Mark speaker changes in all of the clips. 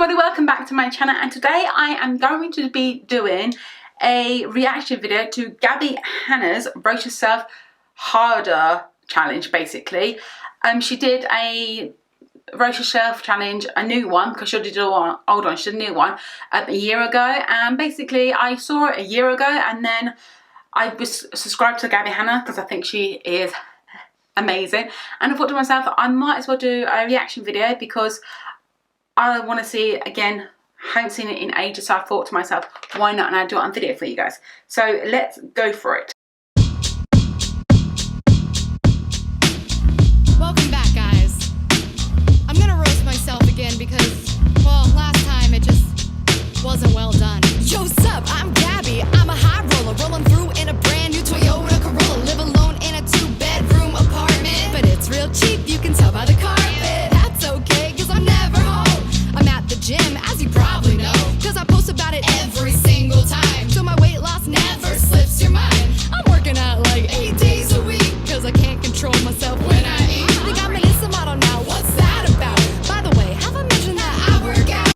Speaker 1: everybody, welcome back to my channel, and today I am going to be doing a reaction video to Gabbie Hanna's Roast Yourself Harder challenge. Basically, she did a Roast Yourself challenge, a new one, because she did an old one, she did a new one a year ago, and basically I saw it a year ago and then I was subscribed to Gabbie Hanna because I think she is amazing, and I thought to myself I might as well do a reaction video because I want to see it again. I haven't seen it in ages, so I thought to myself, why not, and I'll do it on video for you guys. So let's go for it.
Speaker 2: Welcome back, guys. I'm gonna roast myself again because, well, last time it just wasn't well done. Yo, sup, I'm Gabbie. I'm a high roller, rolling through in a brand new Toyota Corolla. Live alone in a 2-bedroom apartment, but it's real cheap, you can tell by the carpet. That's okay, cause I'm never home. I'm at the gym, as you probably know, cause I post about it every single time. So my weight loss never slips your mind. I'm working out like 8 days a week, cause I can't control myself when I eat. I think I'm an Insta model now, what's that about? By the way, have I mentioned that I work out?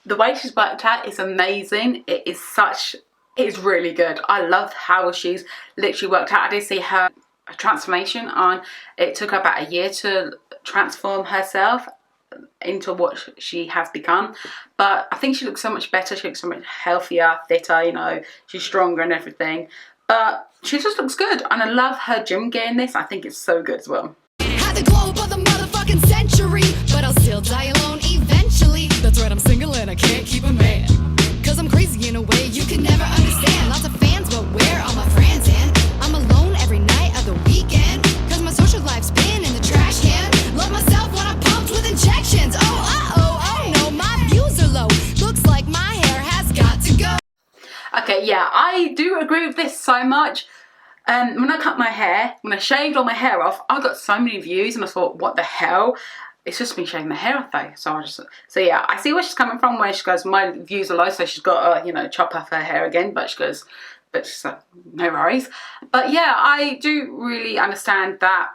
Speaker 1: The way she's worked out is amazing. It is really good. I love how she's literally worked out. I did see her transformation on, it took her about a year to transform herself into what she has become, but I think she looks so much better. She looks so much healthier, fitter, you know, she's stronger and everything, but she just looks good, and I love her gym gear in this. I think it's so good as well.
Speaker 2: Had the glow of the motherfucking century, but I'll still die alone eventually. That's right, I'm single and I can't keep a man, cause I'm crazy in a way you can never understand. Lots of fans, but where are my friends? And I'm alone every night of the weekend, cause my social life's been in the trash can. Love myself when I'm pumped with injections. Oh no, my views are low. Looks like my hair has got to go.
Speaker 1: Okay, yeah, I do agree with this so much. When I cut my hair, when I shaved all my hair off, I got so many views and I thought, what the hell? It's just me shaving my hair off though. So yeah, I see where she's coming from, where she goes, my views are low, so she's got to, you know, chop off her hair again, but she goes, but she's like, no worries. But yeah, I do really understand that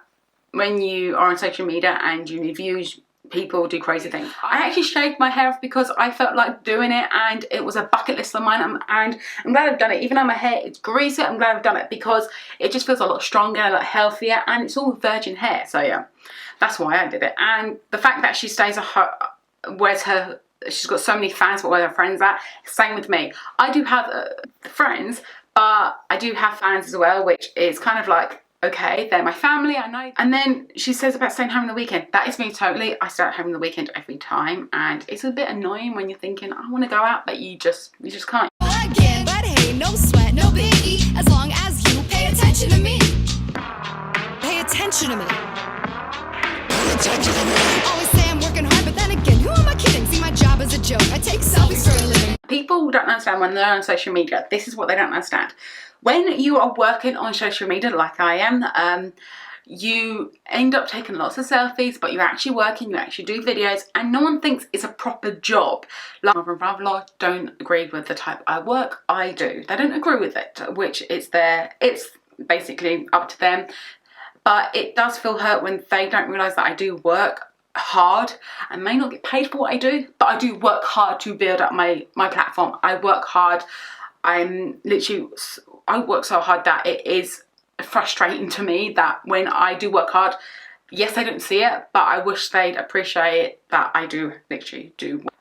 Speaker 1: when you are on social media and you need views, people do crazy things. I actually shaved my hair off because I felt like doing it, and it was a bucket list of mine, and I'm glad I've done it. Even though my hair is greasy, I'm glad I've done it because it just feels a lot stronger, a lot healthier, and it's all virgin hair. So yeah, that's why I did it. And the fact that she stays at her, she's got so many fans, but where her friends at, same with me. I do have friends, but I do have fans as well, which is kind of like, okay, they're my family, I know. And then she says about staying home on the weekend. That is me totally. I stay at home on the weekend every time, and it's a bit annoying when you're thinking, I want to go out, but you just can't.
Speaker 2: Again, but hey, no sweat, no biggie, as long as you pay attention to me. Pay attention to me. Pay attention to me. Always say I'm working hard, but then again, who am I kidding? See, my job is a joke. I take selfies for a living.
Speaker 1: People don't understand when they're on social media. This is what they don't understand. When you are working on social media like I am, you end up taking lots of selfies, but you're actually working, you actually do videos, and no one thinks it's a proper job. Like, my brother-in-law don't agree with the type I work. I do. They don't agree with it, which it's basically up to them. But it does feel hurt when they don't realise that I do work hard. I may not get paid for what I do, but I do work hard to build up my platform. I work hard. I work so hard that it is frustrating to me that when I do work hard, yes, I don't see it, but I wish they'd appreciate that I do literally do work.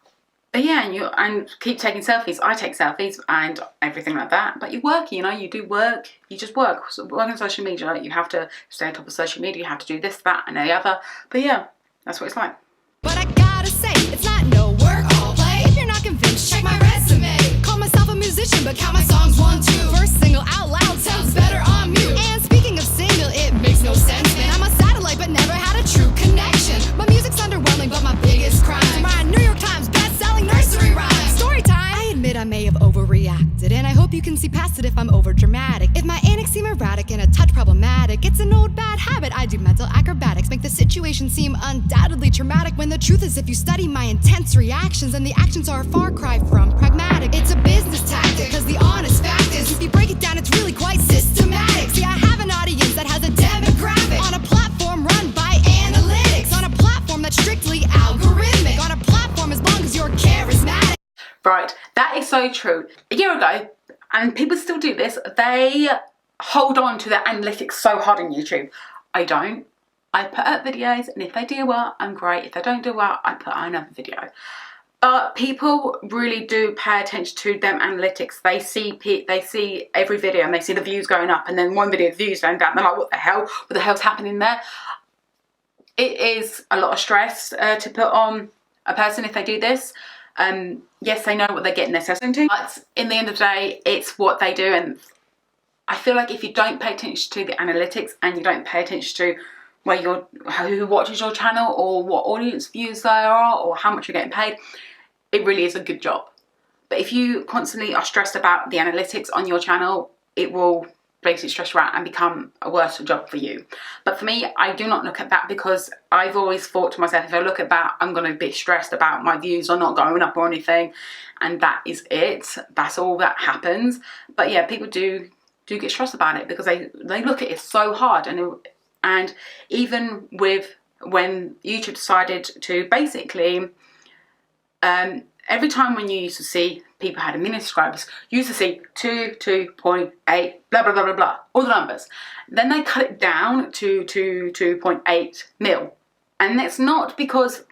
Speaker 1: But yeah, and keep taking selfies. I take selfies and everything like that, but you work, you know, you do work, you just work. So work on social media, you have to stay on top of social media, you have to do this, that, and the other. But yeah, that's what it's like.
Speaker 2: But I gotta say, it's not no work, all play. If you're not convinced, check my resume. Call myself a musician, but count my songs 1, 2. First single out loud sounds better on mute. And speaking of single, it makes no sense, man. I'm a satellite, but never had a true connection. My music's underwhelming, but my biggest crime, my New York Times best-selling nursery rhyme. Story time. I admit I may have overreacted, and I hope you can see past it if I'm over-dramatic. If my antics seem erratic and a touch problematic, it's an old bad habit. I do mental acrobatics, make the situation seem undoubtedly traumatic, when the truth is, if you study my intense reactions, and the actions are a far cry from pragmatic. It's a business tactic, cause the honest fact is, if you break it down, it's really quite systematic. See, I have an audience that has a demographic on a platform run by analytics, on a platform that's strictly algorithmic, on a platform as long
Speaker 1: so true. A year ago, and people still do this, they hold on to their analytics so hard on YouTube. I don't. I put up videos, and if they do well, I'm great. If they don't do well, I put out another video. But people really do pay attention to them analytics. They see every video, and they see the views going up, and then one video the views going down. They're like, what the hell? What the hell's happening there? It is a lot of stress to put on a person if they do this. Yes, they know what they're getting themselves into, but in the end of the day, it's what they do. And I feel like if you don't pay attention to the analytics, and you don't pay attention to who watches your channel, or what audience views there are, or how much you're getting paid, it really is a good job. But if you constantly are stressed about the analytics on your channel, it will basically stress you out and become a worse job for you. But for me, I do not look at that, because I've always thought to myself, if I look at that, I'm going to be stressed about my views are not going up or anything, and that is it. That's all that happens. But yeah, people do get stressed about it, because they look at it so hard. And even with when YouTube decided to basically, every time when you used to see people had 1 million subscribers, you used to see 2.8, blah, blah, blah, blah, blah, all the numbers. Then they cut it down to 2.8 mil. And it's not because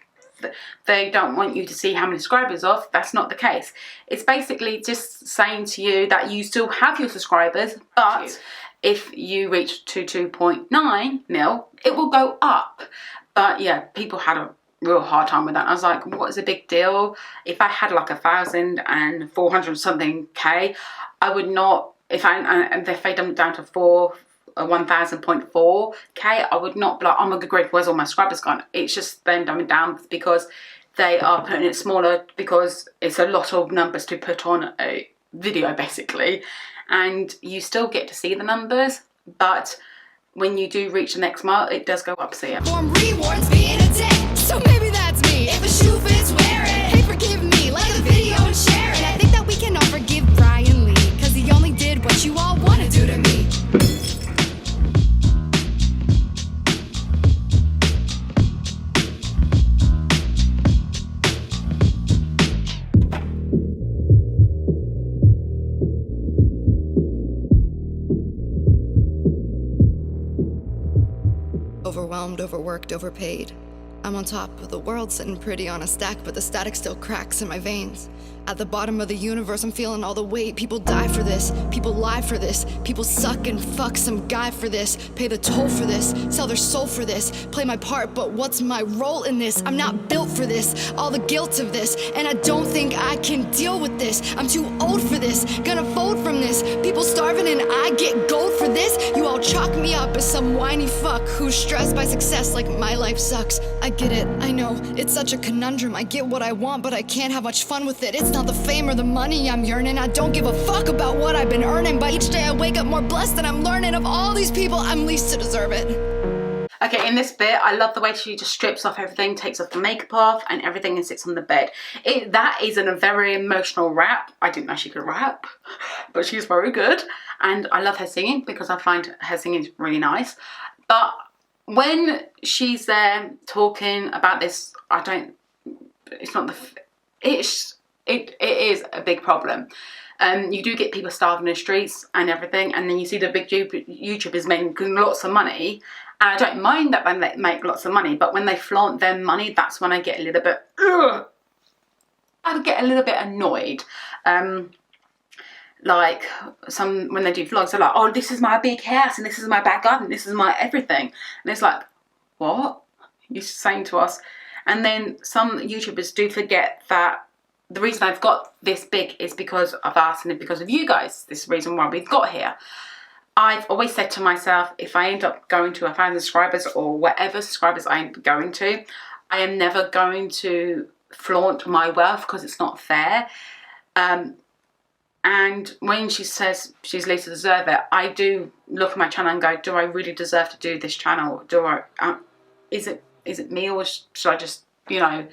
Speaker 1: they don't want you to see how many subscribers off. That's not the case. It's basically just saying to you that you still have your subscribers, but if you reach to 2.9 mil, it will go up. But yeah, people had a real hard time with that. I was like, what is a big deal? If I had like 1,400 something K, I would not, if they dumped down to 1,000.4 K, I would not be like, oh my good grief, where's all my subscribers gone? It's just them dumbing down, because they are putting it smaller, because it's a lot of numbers to put on a video basically. And you still get to see the numbers, but when you do reach the next mile, it does go up. So yeah.
Speaker 2: Form rewards being a dick, so maybe that's me. If a shoe fits, wear it. Hey, forgive me, like the video and share it. I think that we can all forgive Brian Lee, cause he only did what you all wanna do to me. Overwhelmed, overworked, overpaid. I'm on top of the world, sitting pretty on a stack, but the static still cracks in my veins. At the bottom of the universe, I'm feeling all the weight. People die for this, people lie for this, people suck and fuck some guy for this, pay the toll for this, sell their soul for this, play my part, but what's my role in this? I'm not built for this, all the guilt of this, and I don't think I can deal with this. I'm too old for this, gonna fold from this, people starving and I get gold for this. You all chalk me up as some whiny fuck who's stressed by success like my life sucks. I get it, I know, it's such a conundrum. I get what I want, but I can't have much fun with it. It's not the fame or the money I'm yearning. I don't give a fuck about what I've been earning, but each day I wake up more blessed and I'm learning. Of all these people, I'm least to deserve it.
Speaker 1: Okay, in this bit, I love the way she just strips off everything, takes off the makeup off and everything, and sits on the bed. That is a very emotional rap. I didn't know she could rap, but she's very good. And I love her singing, because I find her singing really nice. But when she's there talking about this, it is a big problem. You do get people starving in the streets and everything, and then you see the big YouTubers making lots of money, and I don't mind that when they make lots of money, but when they flaunt their money, that's when I get a little bit, I get a little bit annoyed. Like when they do vlogs, they're like, oh, this is my big house, and this is my back garden, this is my everything, and it's like, what you're saying to us? And then some YouTubers do forget that the reason I've got this big is because of us and because of you guys. This is the reason why we've got here. I've always said to myself, if I end up going to 1,000 subscribers or whatever subscribers I'm going to, I am never going to flaunt my wealth, because it's not fair. And when she says she's least to deserve it, I do look at my channel and go, do I really deserve to do this channel? Is it me, or should I just, you know?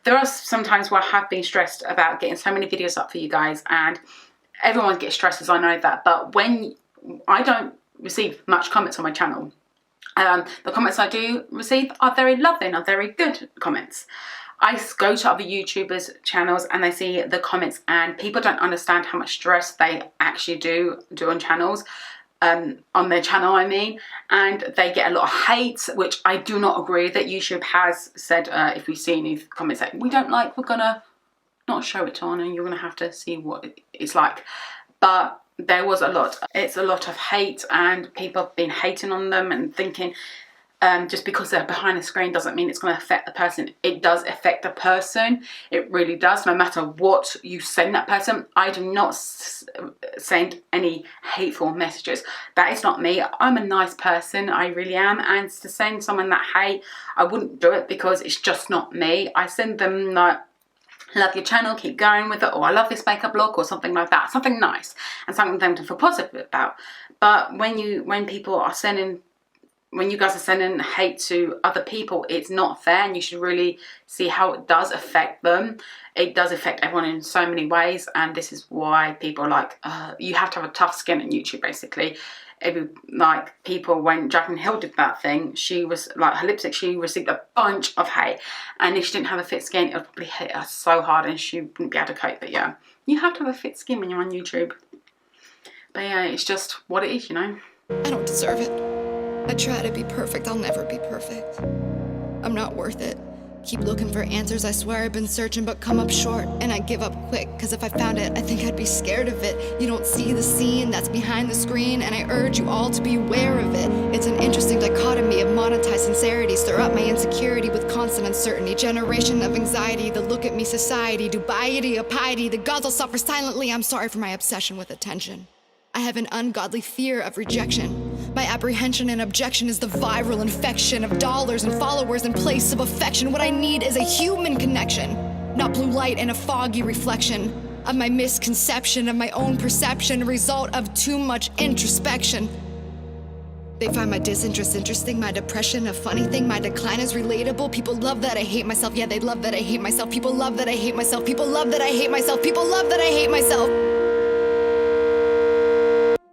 Speaker 1: There are some times where I have been stressed about getting so many videos up for you guys, and everyone gets stressed, as I know that, but when I don't receive much comments on my channel, the comments I do receive are very loving, are very good comments. I go to other YouTubers channels and they see the comments, and people don't understand how much stress they actually do on channels, on their channel I mean, and they get a lot of hate, which I do not agree that YouTube has said, if we see any comments that we don't like, we're gonna not show it on and you're gonna have to see what it's like. But there was it's a lot of hate, and people have been hating on them and thinking just because they're behind the screen doesn't mean it's going to affect the person. It does affect the person. It really does, no matter what you send that person. I do not send any hateful messages. That is not me. I'm a nice person, I really am, and to send someone that hate, I wouldn't do it, because it's just not me. I send them like, love your channel, keep going with it, or I love this makeup look, or something like that, something nice and something for them to feel positive about. But when you guys are sending hate to other people, it's not fair, and you should really see how it does affect them. It does affect everyone in so many ways, and this is why people are like, you have to have a tough skin on YouTube, basically. Like people, when Jaclyn Hill did that thing, she was like, her lipstick, she received a bunch of hate, and if she didn't have a fit skin, it would probably hit her so hard and she wouldn't be able to cope. But yeah, you have to have a fit skin when you're on YouTube. But yeah, it's just what it is, you know.
Speaker 2: I don't deserve it. I try to be perfect, I'll never be perfect. I'm not worth it. Keep looking for answers, I swear I've been searching but come up short. And I give up quick, cause if I found it, I think I'd be scared of it. You don't see the scene that's behind the screen, and I urge you all to be aware of it. It's an interesting dichotomy of monetized sincerity. Stir up my insecurity with constant uncertainty. Generation of anxiety, the look at me society. Dubiety or piety, the gods all suffer silently. I'm sorry for my obsession with attention. I have an ungodly fear of rejection. My apprehension and objection is the viral infection of dollars and followers in place of affection. What I need is a human connection, not blue light and a foggy reflection of my misconception of my own perception, a result of too much introspection. They find my disinterest interesting, my depression a funny thing, my decline is relatable. People love that I hate myself, yeah, they love that I hate myself. People love that I hate myself, people love that I hate myself, people love that I hate myself.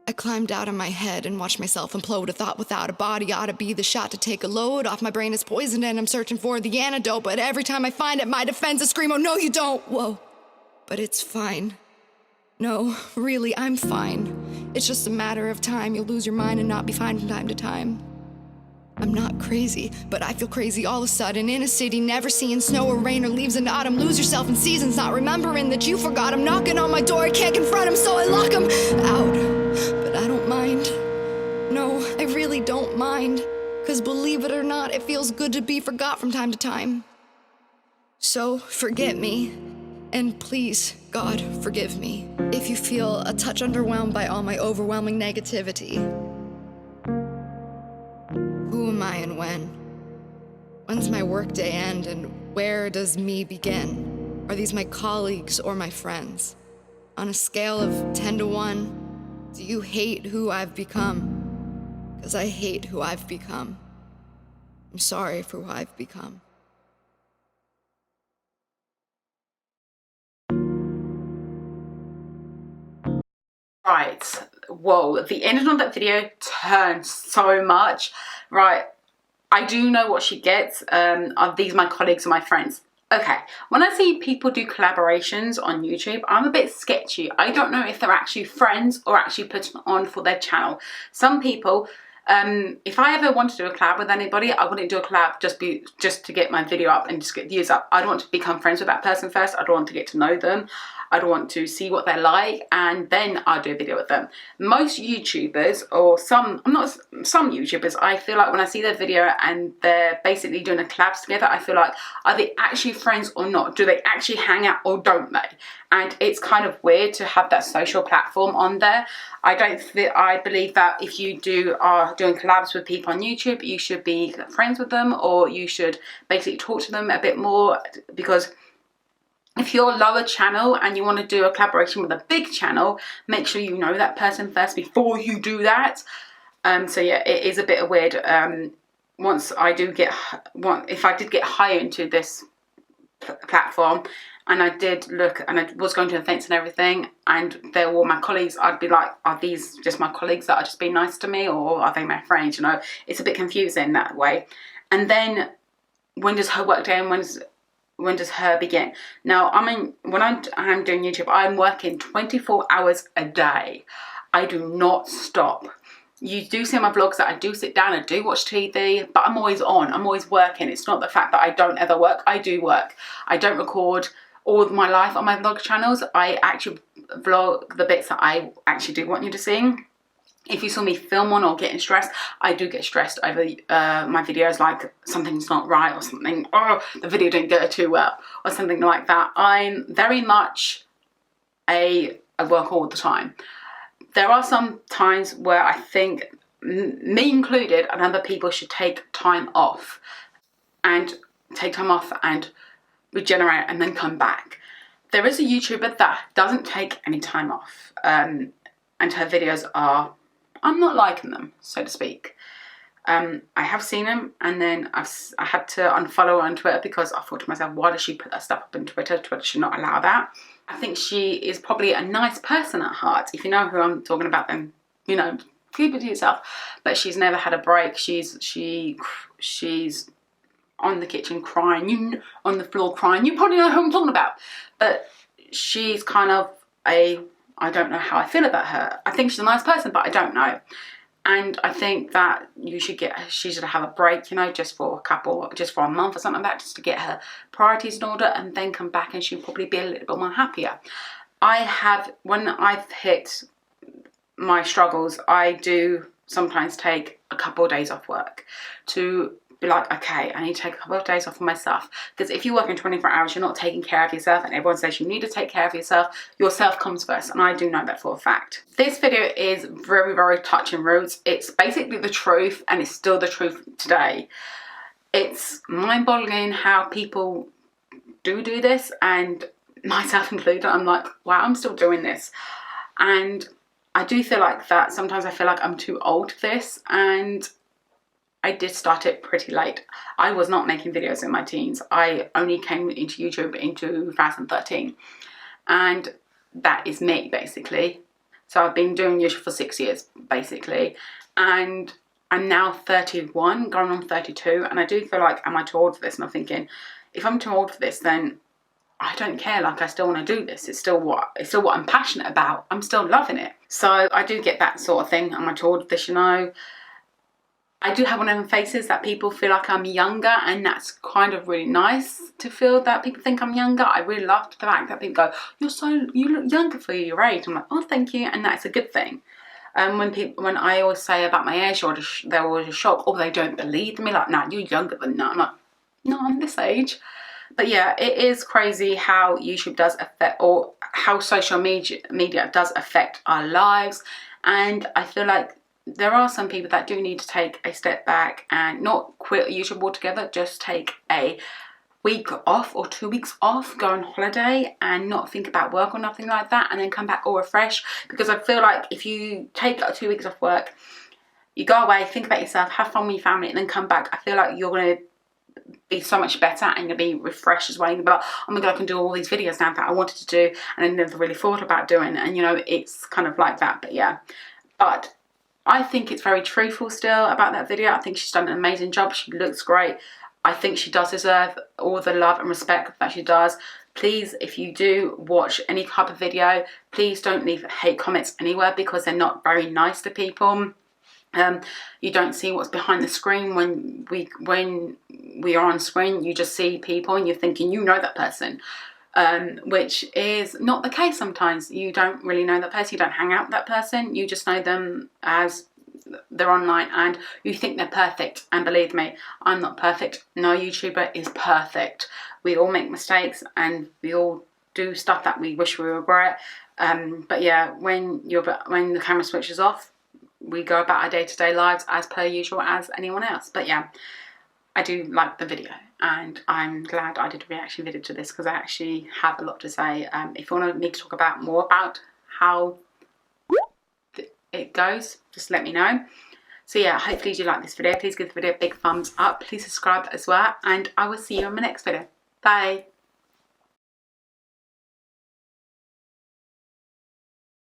Speaker 2: I climbed out of my head and watched myself implode. A thought without a body ought to be the shot to take a load off. My brain is poisoned and I'm searching for the antidote. But every time I find it, my defenses scream, oh no you don't. Whoa, but it's fine. No, really, I'm fine. It's just a matter of time. You'll lose your mind and not be fine from time to time. I'm not crazy, but I feel crazy all of a sudden. In a city, never seeing snow or rain or leaves in autumn. Lose yourself in seasons, not remembering that you forgot him. Knocking on my door, I can't confront him, so I lock him out. But I don't mind. No, I really don't mind. Cause believe it or not, it feels good to be forgot from time to time. So forget me. And please, God, forgive me. If you feel a touch underwhelmed by all my overwhelming negativity. Who am I and when? When's my workday end and where does me begin? Are these my colleagues or my friends? On a scale of 10 to 1, do you hate who I've become? 'Cause I hate who I've become. I'm sorry for who I've become.
Speaker 1: Right, whoa, the ending of that video turned so much. Right, I do know what she gets. Are these my colleagues or my friends? Okay, when I see people do collaborations on YouTube, I'm a bit sketchy. I don't know if they're actually friends or actually putting on for their channel. Some people, if I ever want to do a collab with anybody, I wouldn't do a collab just to get my video up and just get views up. I'd want to become friends with that person first. I'd want to get to know them. I'd want to see what they're like, and then I'll do a video with them. Most YouTubers, or some YouTubers, I feel like when I see their video and they're basically doing a collab together, I feel like, are they actually friends or not? Do they actually hang out or don't they? And it's kind of weird to have that social platform on there. I believe that if you are doing collabs with people on YouTube, you should be friends with them, or you should basically talk to them a bit more, because if you're a lower channel and you want to do a collaboration with a big channel, make sure you know that person first before you do that. So yeah, it is a bit weird. If I did get higher into this platform, and I did look, and I was going to events and everything, and they were my colleagues, I'd be like, are these just my colleagues that are just being nice to me, or are they my friends? You know, it's a bit confusing that way. And then when does her work day and when does her begin? Now, when I'm doing YouTube, I'm working 24 hours a day. I do not stop. You do see in my vlogs that I do sit down, I do watch TV, but I'm always on, I'm always working. It's not the fact that I don't ever work, I do work. I don't record all of my life on my vlog channels. I actually vlog the bits that I actually do want you to see. If you saw me film on or getting stressed, I do get stressed over my videos, like something's not right or something, oh, the video didn't go too well or something like that. I'm very much I work all the time. There are some times where I think, me included, and other people should take time off and regenerate and then come back. There is a YouTuber that doesn't take any time off, and her videos are, I'm not liking them, so to speak. I have seen them, and then I had to unfollow her on Twitter because I thought to myself, why does she put that stuff up on Twitter? Twitter should not allow that. I think she is probably a nice person at heart. If you know who I'm talking about, then, you know, keep it to yourself. But she's never had a break. She's on the kitchen crying, on the floor crying. You probably know who I'm talking about. But she's kind of I don't know how I feel about her. I think she's a nice person, but I don't know. And I think that she should have a break, you know, just for a month or something like that, just to get her priorities in order, and then come back and she'll probably be a little bit more happier. When I've hit my struggles, I do sometimes take a couple of days off work to be like, okay, I need to take a couple of days off for myself. Because if you're working 24 hours, you're not taking care of yourself, and everyone says you need to take care of yourself. Yourself comes first, and I do know that for a fact. This video is very, very touching roots. It's basically the truth, and it's still the truth today. It's mind-boggling how people do this, and myself included. I'm like, wow, I'm still doing this. And I do feel like that. Sometimes I feel like I'm too old for this, and I did start it pretty late. I was not making videos in my teens. I only came into YouTube in 2013. And that is me, basically. So I've been doing YouTube for 6 years, basically. And I'm now 31, going on 32. And I do feel like, am I too old for this? And I'm thinking, if I'm too old for this, then I don't care. Like, I still want to do this. It's still what I'm passionate about. I'm still loving it. So I do get that sort of thing. Am I too old for this, you know? I do have one of them faces that people feel like I'm younger, and that's kind of really nice to feel that people think I'm younger. I really love the fact that people go, you look younger for your age. I'm like, oh, thank you, and that's a good thing. When I always say about my age, they're always shocked, or they don't believe me, like, nah, you're younger than that. I'm like, no, I'm this age. But yeah, it is crazy how YouTube does affect, or how social media does affect our lives, and I feel like there are some people that do need to take a step back and not quit YouTube altogether, just take a week off or 2 weeks off, go on holiday and not think about work or nothing like that, and then come back all refreshed. Because I feel like if you take 2 weeks off work, you go away, think about yourself, have fun with your family, and then come back, I feel like you're going to be so much better, and you'll be refreshed as well. You'll be like, oh my god, I can do all these videos now that I wanted to do and I never really thought about doing, and you know, it's kind of like that. But yeah, but I think it's very truthful still about that video. I think she's done an amazing job. She looks great. I think she does deserve all the love and respect that she does. Please, if you do watch any type of video, please don't leave hate comments anywhere, because they're not very nice to people. You don't see what's behind the screen when we are on screen. You just see people and you're thinking you know that person. Which is not the case sometimes. You don't really know that person, you don't hang out with that person, you just know them as they're online, and you think they're perfect. And believe me, I'm not perfect. No YouTuber is perfect. We all make mistakes, and we all do stuff that we wish we regret. But yeah, when the camera switches off, we go about our day-to-day lives as per usual as anyone else. But yeah, I do like the video, and I'm glad I did a reaction video to this, because I actually have a lot to say. If you want me to talk about more about how it goes, just let me know. So yeah, hopefully you like this video. Please give the video a big thumbs up. Please subscribe as well, and I will see you in my next video. Bye.